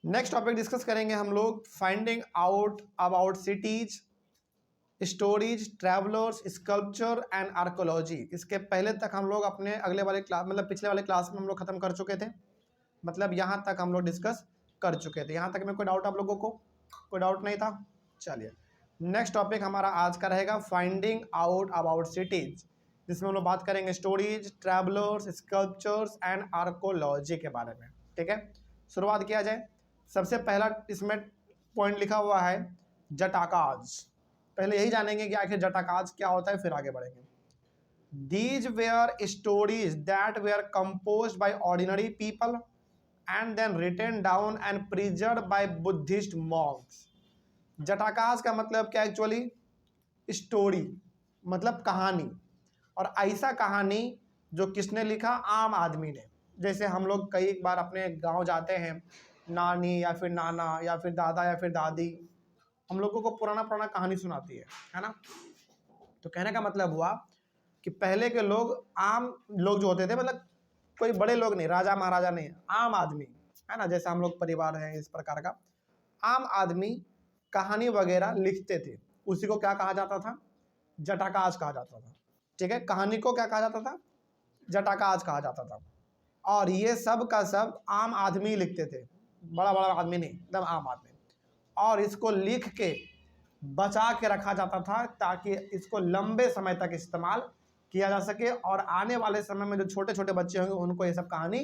Next topic discuss करेंगे हम लोग finding out about cities, stories, travellers, sculpture and archaeology. इसके पहले तक हम लोग अपने अगले वाले क्लास मतलब पिछले वाले क्लास में हम लोग खत्म कर चुके थे। मतलब यहाँ तक हम लोग डिस्कस कर चुके थे। यहाँ तक में कोई डाउट आप लोगों को? कोई डाउट नहीं था? चलिए नेक्स्ट टॉपिक हमारा आज का रहेगा फाइंडिंग आउट अबाउट सिटीज, जिसमें हम लोग बात करेंगे stories, travellers, sculptures and archaeology के बारे में। ठीक है, शुरुआत किया जाए। सबसे पहला इसमें पॉइंट लिखा हुआ है जटाकाज। पहले यही जानेंगे कि आखिर जटाकाज क्या होता है, फिर आगे बढ़ेंगे। These were stories that were composed by ordinary people and then written down and preserved by Buddhist monks. Jatakas का मतलब क्या? एक्चुअली स्टोरी मतलब कहानी, और ऐसा कहानी जो किसने लिखा? आम आदमी ने। जैसे हम लोग कई बार अपने गांव जाते हैं, नानी या फिर नाना या फिर दादा या फिर दादी हम लोगों को पुराना पुराना कहानी सुनाती है ना। तो कहने का मतलब हुआ कि पहले के लोग, आम लोग जो होते थे, मतलब कोई बड़े लोग नहीं, राजा महाराजा नहीं, आम आदमी है ना, जैसे हम लोग परिवार हैं इस प्रकार का, आम आदमी कहानी वगैरह लिखते थे। उसी को क्या कहा जाता था? जटाकाज कहा जाता था। ठीक है, कहानी को क्या कहा जाता था? जटाकाज कहा जाता था। और ये सब का सब आम आदमी लिखते थे, बड़ा बड़ा आदमी नहीं, एकदम आम आदमी। और इसको लिख के बचा के रखा जाता था ताकि इसको लंबे समय तक इस्तेमाल किया जा सके और आने वाले समय में जो छोटे छोटे बच्चे होंगे उनको ये सब कहानी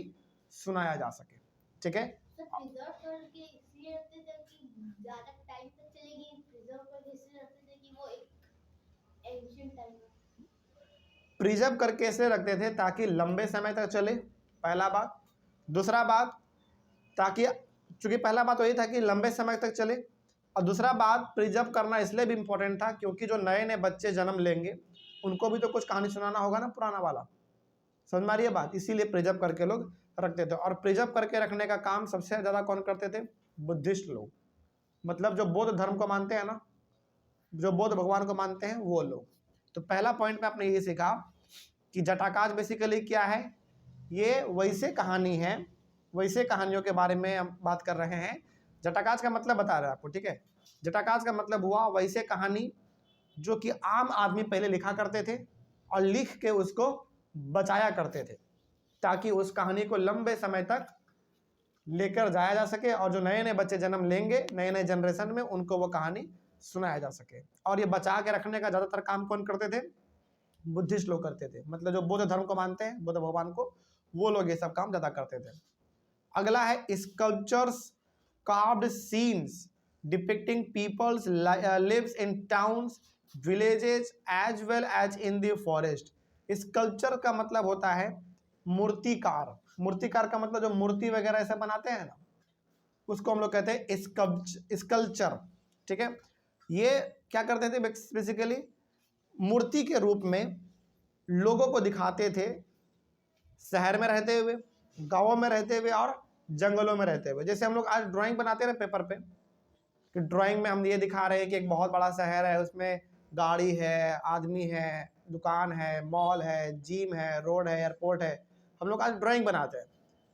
सुनाया जा सके। ठीक है, प्रिजर्व करके इसलिए रखते थे ताकि लंबे समय तक चले, पहला बात। दूसरा बात, ताकि चूंकि पहला बात तो ये था कि लंबे समय तक चले, और दूसरा बात प्रिजर्व करना इसलिए भी इम्पोर्टेंट था क्योंकि जो नए नए बच्चे जन्म लेंगे उनको भी तो कुछ कहानी सुनाना होगा ना, पुराना वाला। समझ में आ रही है बात? इसीलिए प्रिजर्व करके लोग रखते थे। और प्रिजर्व करके रखने का काम सबसे ज़्यादा कौन करते थे? बुद्धिस्ट लोग, मतलब जो बौद्ध धर्म को मानते हैं ना, जो बौद्ध भगवान को मानते हैं वो लोग। तो पहला पॉइंट में आपने ये सीखा कि जटाकाज बेसिकली क्या है? ये वैसे कहानी है, वैसे कहानियों के बारे में हम बात कर रहे हैं। जटाकाज का मतलब बता रहे हैं आपको। ठीक है, जटाकाज का मतलब हुआ वैसे कहानी जो कि आम आदमी पहले लिखा करते थे और लिख के उसको बचाया करते थे ताकि उस कहानी को लंबे समय तक लेकर जाया जा सके, और जो नए नए बच्चे जन्म लेंगे नए नए जनरेशन में उनको वो कहानी सुनाया जा सके। और ये बचा के रखने का ज़्यादातर काम कौन करते थे? बुद्धिस्ट लोग करते थे, मतलब जो बौद्ध धर्म को मानते हैं, बुद्ध भगवान को, वो लोग ये सब काम ज़्यादा करते थे। अगला है sculptures, carved scenes depicting peoples lives in towns, villages as well as in the forest. Sculpture का मतलब होता है मूर्तिकार। मूर्तिकार का मतलब जो मूर्ति वगैरह ऐसे बनाते हैं ना, उसको हम लोग कहते हैं स्कल्पचर। ठीक है, ये क्या करते थे? बेसिकली मूर्ति के रूप में लोगों को दिखाते थे, शहर में रहते हुए, गांवों में रहते हुए और जंगलों में रहते हुए। जैसे हम लोग आज ड्राइंग बनाते हैं पेपर पे, कि ड्राइंग में हम ये दिखा रहे हैं कि एक बहुत बड़ा शहर है, उसमें गाड़ी है, आदमी है, दुकान है, मॉल है, जिम है, रोड है, एयरपोर्ट है। हम लोग आज ड्राइंग बनाते हैं।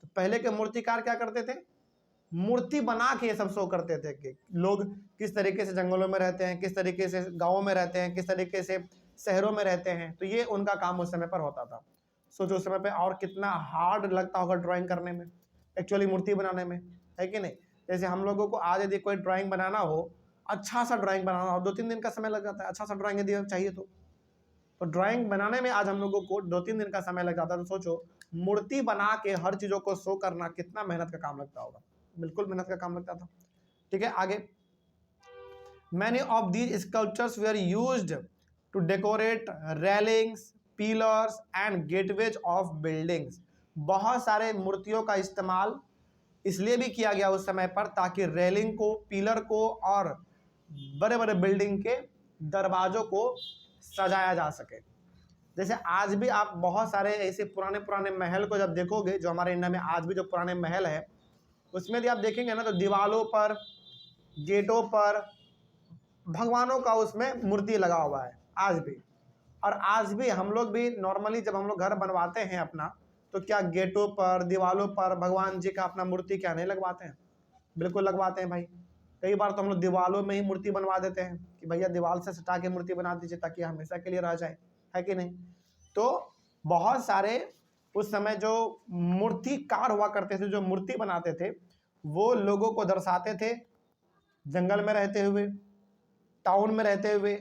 तो पहले के मूर्तिकार क्या करते थे? मूर्ति बना के ये सब शो करते थे कि लोग किस तरीके से जंगलों में रहते हैं, किस तरीके से गाँवों में रहते हैं, किस तरीके से शहरों में रहते हैं। तो ये उनका काम उस समय पर होता था। सोचो उस समय पे और कितना हार्ड लगता होगा ड्राइंग करने में, एक्चुअली मूर्ति बनाने में, है कि नहीं? जैसे हम लोगों को आज यदि कोई ड्राइंग बनाना हो, अच्छा सा ड्राइंग बनाना हो, 2-3 दिन का समय लग जाता है। अच्छा सा ड्राइंग यदि चाहिए तो ड्राइंग बनाने में आज हम लोगों को 2-3 दिन का समय लग जाता है। तो सोचो मूर्ति बना के हर चीज़ों को शो करना कितना मेहनत का काम लगता होगा। बिल्कुल मेहनत का काम लगता था। ठीक है, आगे। Many of these sculptures were used to decorate railings, pillars and gateways of buildings. बहुत सारे मूर्तियों का इस्तेमाल इसलिए भी किया गया उस समय पर ताकि रेलिंग को, पिलर को और बड़े बड़े बिल्डिंग के दरवाजों को सजाया जा सके। जैसे आज भी आप बहुत सारे ऐसे पुराने पुराने महल को जब देखोगे, जो हमारे इंडिया में आज भी जो पुराने महल है, उसमें यदि आप देखेंगे ना, तो दीवालों पर, गेटों पर भगवानों का उसमें मूर्ति लगा हुआ है आज भी। और आज भी हम लोग भी नॉर्मली जब हम लोग घर बनवाते हैं अपना, तो क्या गेटों पर, दीवालों पर भगवान जी का अपना मूर्ति क्या नहीं लगवाते हैं? बिल्कुल लगवाते हैं भाई। कई बार तो हम लोग दीवारों में ही मूर्ति बनवा देते हैं कि भैया दीवार से सटा के मूर्ति बना दीजिए ताकि हमेशा के लिए रह जाए, है कि नहीं। तो बहुत सारे उस समय जो मूर्तिकार हुआ करते थे, जो मूर्ति बनाते थे, वो लोगों को दर्शाते थे जंगल में रहते हुए, टाउन में रहते हुए,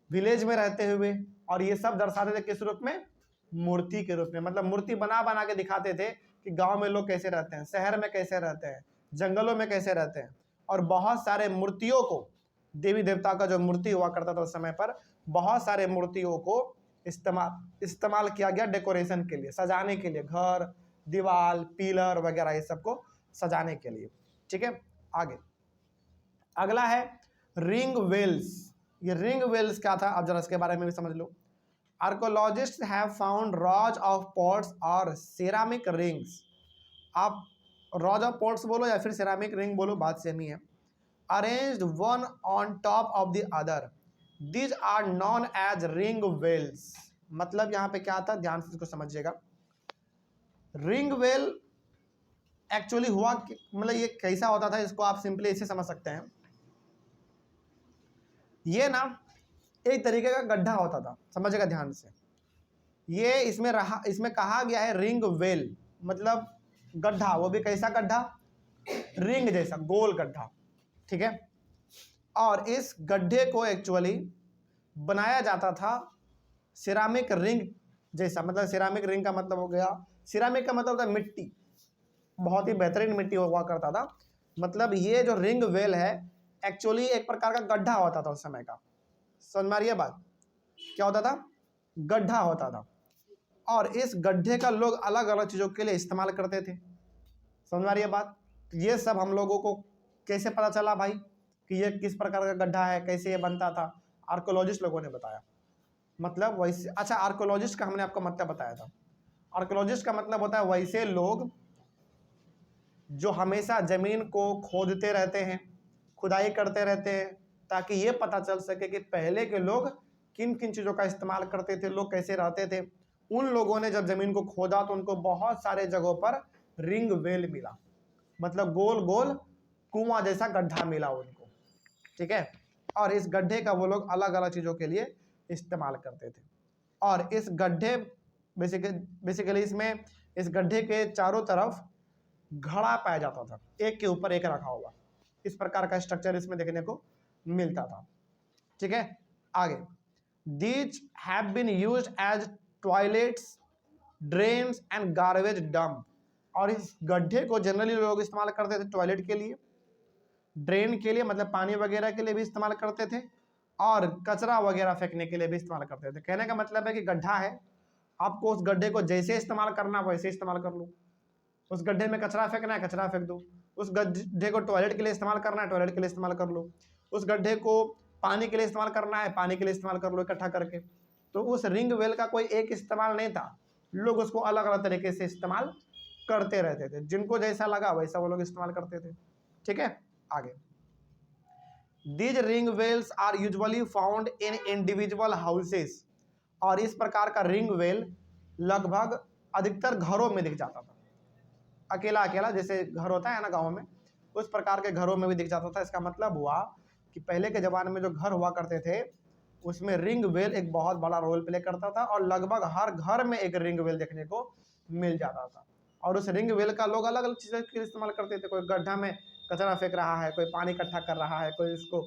विलेज में रहते हुए, और ये सब दर्शाते थे किस रूप में, मूर्ति के रूप में। मतलब मूर्ति बना बना के दिखाते थे कि गांव में लोग कैसे रहते हैं, शहर में कैसे रहते हैं, जंगलों में कैसे रहते हैं। और बहुत सारे मूर्तियों को, देवी देवता का जो मूर्ति हुआ करता था उस समय पर, बहुत सारे मूर्तियों को इस्तेमाल किया गया डेकोरेशन के लिए, सजाने के लिए, घर, दीवार, पिलर वगैरह ये सब को सजाने के लिए। ठीक है, आगे अगला है रिंग वेल्स। ये रिंग वेल्स क्या था, अब जरा इसके बारे में भी समझ लो। Archaeologists have found rows of pots और सेरामिक रिंग्स। आप रॉज ऑफ पॉट्स बोलो या फिर सेरामिक रिंग बोलो, बात सेम ही है। Arranged one on top of the other, these are known as ring wells. मतलब यहाँ पे क्या था, ध्यान से इसको समझिएगा। रिंग वेल एक्चुअली हुआ, मतलब ये कैसा होता था, इसको आप सिंपली इसे समझ सकते हैं। ये ना एक तरीके का गड्ढा होता था, समझिएगा ध्यान से। ये इसमें कहा गया है रिंग वेल, मतलब गड्ढा, वो भी कैसा गड्ढा, रिंग जैसा गोल गड्ढा। ठीक है, और इस गड्ढे को एक्चुअली बनाया जाता था सिरामिक रिंग जैसा। मतलब सिरामिक रिंग का मतलब हो गया, सिरामिक का मतलब होता है मिट्टी, बहुत ही बेहतरीन मिट्टी हुआ करता था। मतलब ये जो रिंग वेल है एक्चुअली एक प्रकार का गड्ढा होता था उस समय का। समझ में आ रही है बात, क्या होता था, गड्ढा होता था। और इस गड्ढे का लोग अलग अलग चीज़ों के लिए इस्तेमाल करते थे। समझ में आ रही है बात। ये सब हम लोगों को कैसे पता चला भाई कि ये किस प्रकार का गड्ढा है, कैसे ये बनता था, आर्कोलॉजिस्ट लोगों ने बताया। मतलब वैसे, अच्छा आर्कोलॉजिस्ट का हमने आपको मतलब बताया था। आर्कोलॉजिस्ट का मतलब होता है वैसे लोग जो हमेशा जमीन को खोदते रहते हैं, खुदाई करते रहते हैं, ताकि ये पता चल सके कि पहले के लोग किन किन चीज़ों का इस्तेमाल करते थे, लोग कैसे रहते थे। उन लोगों ने जब जमीन को खोदा तो उनको बहुत सारे जगहों पर रिंग वेल मिला, मतलब गोल गोल कुआं जैसा गड्ढा मिला उनको। ठीक है, और इस गड्ढे का वो लोग अलग अलग चीज़ों के लिए इस्तेमाल करते थे। और इस गड्ढे बेसिकली इसमें इस गड्ढे के चारों तरफ घड़ा पाया जाता था, एक के ऊपर एक रखा हुआ, इस प्रकार का स्ट्रक्चर इसमें देखने को मिलता था। ठीक है, आगे these have been used as toilets, drains and garbage dump. और इस गड्ढे को जनरली लोग इस्तेमाल करते थे टॉयलेट के लिए, ड्रेन के लिए मतलब पानी वगैरह के लिए भी इस्तेमाल करते थे, और कचरा वगैरह फेंकने के लिए भी इस्तेमाल करते थे। कहने का मतलब है कि गड्ढा है, आपको उस गड्ढे को जैसे इस्तेमाल करना वैसे इस्तेमाल कर लो। उस गड्ढे में कचरा फेंकना है, कचरा फेंक दो। उस गड्ढे को टॉयलेट के लिए इस्तेमाल करना है, टॉयलेट के लिए इस्तेमाल कर लो। उस गड्ढे को पानी के लिए इस्तेमाल करना है, पानी के लिए इस्तेमाल कर लो इकट्ठा करके। तो उस रिंग वेल का कोई एक इस्तेमाल नहीं था, लोग उसको अलग अलग तरीके से इस्तेमाल करते रहते थे, जिनको जैसा लगा वैसा वो लोग इस्तेमाल करते थे। ठीक है, आगे these ring wells are usually found in individual houses. और इस प्रकार का रिंग वेल लगभग अधिकतर घरों में दिख जाता था, अकेला अकेला जैसे घर होता है ना गाँव में, उस प्रकार के घरों में भी दिख जाता था। इसका मतलब हुआ कि पहले के ज़माने में जो घर हुआ करते थे उसमें रिंग वेल एक बहुत बड़ा रोल प्ले करता था, और लगभग हर घर में एक रिंग वेल देखने को मिल जाता था। और उस रिंग वेल का लोग अलग अलग चीज़ों के लिए इस्तेमाल करते थे। कोई गड्ढा में कचरा फेंक रहा है, कोई पानी इकट्ठा कर रहा है, कोई उसको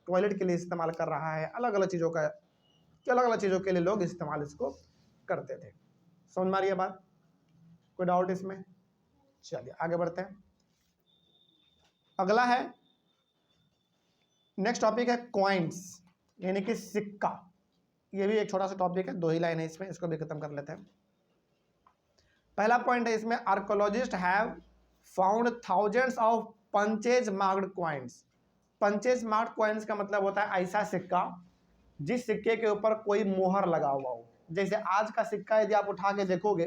टॉयलेट के लिए इस्तेमाल कर रहा है, अलग अलग चीज़ों का, अलग अलग चीज़ों के लिए लोग इस्तेमाल इसको करते थे। समझ में आ रही है बात, कोई डाउट इसमें? चलिए आगे बढ़ते हैं। अगला है, नेक्स्ट टॉपिक है कॉइन्स, यानी कि सिक्का। ये भी एक छोटा सा टॉपिक है, 2 ही लाइन है इसमें, इसको भी खत्म कर लेते हैं। पहला पॉइंट है इसमें, archaeologist have found thousands of punches marked coins. Punches marked coins का मतलब होता है ऐसा सिक्का जिस सिक्के के ऊपर कोई मोहर लगा हुआ हो। जैसे आज का सिक्का यदि आप उठा के देखोगे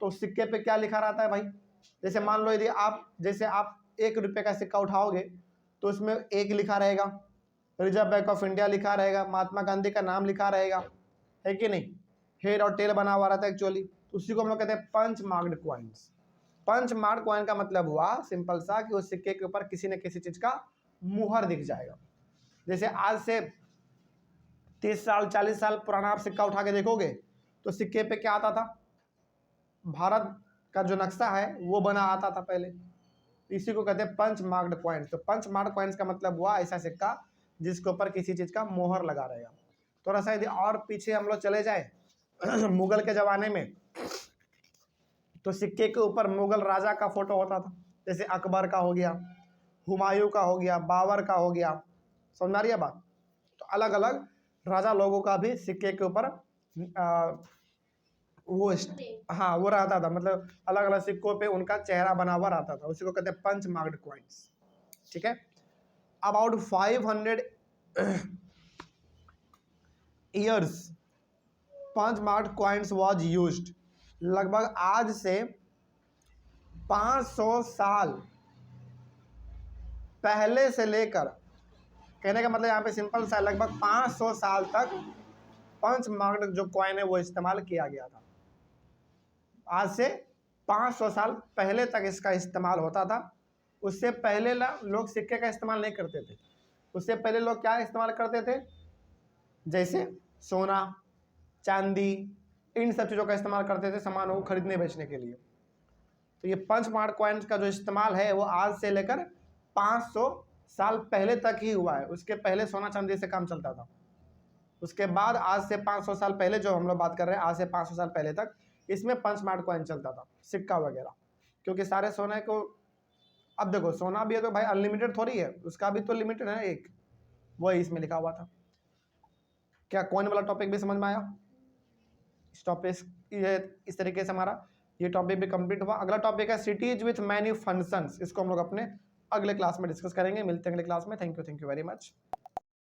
तो सिक्के पे क्या लिखा रहता है भाई, जैसे मान लो यदि आप 1 रुपये का सिक्का उठाओगे तो उसमें 1 लिखा रहेगा, रिजर्व बैंक ऑफ इंडिया लिखा रहेगा, महात्मा गांधी का नाम लिखा रहेगा, है कि नहीं, हेड और टेल बना हुआ रहता है एक्चुअली। तो उसी को हम लोग कहते हैं punch marked coins. Punch mark coin का मतलब हुआ सिंपल सा कि उस सिक्के के ऊपर किसी न किसी चीज का मुहर दिख जाएगा। जैसे आज से 30 साल 40 साल पुराना आप सिक्का उठा के देखोगे तो सिक्के पे क्या आता था, भारत का जो नक्शा है वो बना आता था पहले। इसी को कहते हैं पंच मार्क्ड कॉइन्स। तो पंच मार्क्ड कॉइन्स का मतलब हुआ ऐसा सिक्का जिसके ऊपर किसी चीज का मोहर लगा रहेगा। थोड़ा सा यदि और पीछे हम लोग चले जाए मुगल के जमाने में, तो सिक्के के ऊपर मुगल राजा का फोटो होता था, जैसे अकबर का हो गया, हुमायूं का हो गया, बाबर का हो गया, समझ आ रही है बात। तो अलग अलग राजा लोगों का भी सिक्के के ऊपर वो हाँ वो रहता था, मतलब अलग अलग सिक्कों पे उनका चेहरा बना हुआ रहता था, उसी को कहते हैं पंच मार्क्ड कॉइन्स। ठीक है। About 500 years punch marked coins was used. लगभग आज से 500 साल पहले से लेकर, कहने का मतलब यहाँ पे सिंपल सा, लगभग 500 साल तक पंच मार्क्ड जो कॉइन है वो इस्तेमाल किया गया था। आज से 500 साल पहले तक इसका इस्तेमाल होता था। उससे पहले लोग सिक्के का इस्तेमाल नहीं करते थे। उससे पहले लोग क्या इस्तेमाल करते थे, जैसे सोना चांदी, इन सब चीज़ों का इस्तेमाल करते थे सामानों को खरीदने बेचने के लिए। तो ये पंच मार्क्ड कॉइन्स का जो इस्तेमाल है वो आज से लेकर 500 साल पहले तक ही हुआ है। उसके पहले सोना चांदी से काम चलता था। उसके बाद आज से 500 साल पहले जो हम लोग बात कर रहे हैं, आज से 500 साल पहले तक इसमें पंच मार्क्ड कॉइन चलता था, सिक्का वगैरह। क्योंकि सारे सोने को, अब देखो सोना भी है तो भाई अनलिमिटेड थोड़ी है, उसका भी तो लिमिटेड है एक, वही इसमें लिखा हुआ था। क्या कॉइन वाला टॉपिक भी समझ में आया? इस टॉपिक ये इस तरीके से हमारा ये टॉपिक भी कंप्लीट हुआ। अगला टॉपिक है सिटीज विथ मैनी फंक्शंस। इसको हम लोग अपने अगले क्लास में डिस्कस करेंगे। मिलते हैं अगले क्लास में। Thank you very much.